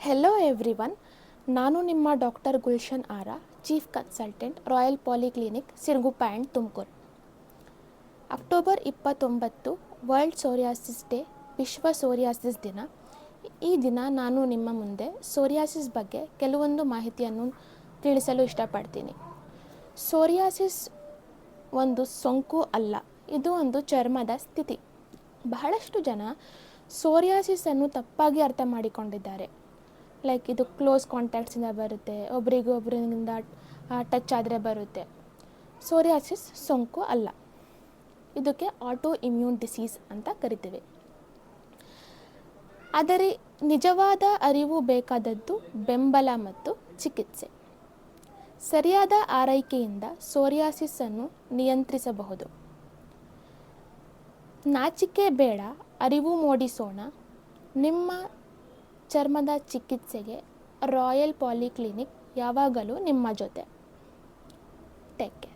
Hello everyone, ನಾನು ನಿಮ್ಮ doctor Gulshan ಆರ, chief consultant, royal polyclinic, Siruguppa and Tumakuru. October 29 world psoriasis day, ವಿಶ್ವ ಸೋರಿಯಾಸಿಸ್ ದಿನ. ಈ ದಿನ ನಾನು ನಿಮ್ಮ ಮುಂದೆ ಸೋರಿಯಾಸಿಸ್ ಬಗ್ಗೆ ಕೆಲವೊಂದು ಮಾಹಿತಿಯನ್ನು ತಿಳಿಸಲು ಇಷ್ಟಪಡ್ತೀನಿ. ಸೋರಿಯಾಸಿಸ್ ಒಂದು ಸೋಂಕು ಅಲ್ಲ, ಇದು ಒಂದು ಚರ್ಮದ ಸ್ಥಿತಿ. ಬಹಳಷ್ಟು ಜನ ಸೋರಿಯಾಸಿಸನ್ನು ತಪ್ಪಾಗಿ ಅರ್ಥ ಮಾಡಿಕೊಂಡಿದ್ದಾರೆ. ಲೈಕ್ ಇದು ಕ್ಲೋಸ್ ಕಾಂಟ್ಯಾಕ್ಟ್ಸಿಂದ ಬರುತ್ತೆ, ಒಬ್ರಿಗೊಬ್ಬರಿಂದ ಟಚ್ ಆದರೆ ಬರುತ್ತೆ. ಸೋರಿಯಾಸಿಸ್ ಸೋಂಕು ಅಲ್ಲ, ಇದಕ್ಕೆ ಆಟೋ ಇಮ್ಯೂನ್ ಡಿಸೀಸ್ ಅಂತ ಕರಿತೀವಿ. ಆದರೆ ನಿಜವಾದ ಅರಿವು ಬೇಕಾದದ್ದು ಬೆಂಬಲ ಮತ್ತು ಚಿಕಿತ್ಸೆ. ಸರಿಯಾದ ಆರೈಕೆಯಿಂದ ಸೋರಿಯಾಸಿಸನ್ನು ನಿಯಂತ್ರಿಸಬಹುದು. ನಾಚಿಕೆ ಬೇಡ, ಅರಿವು ಮೂಡಿಸೋಣ. ನಿಮ್ಮ ಚರ್ಮದ ಚಿಕಿತ್ಸೆಗೆ ರಾಯಲ್ ಪಾಲಿಕ್ಲಿನಿಕ್ ಯಾವಾಗಲೂ ನಿಮ್ಮ ಜೊತೆ. Take care.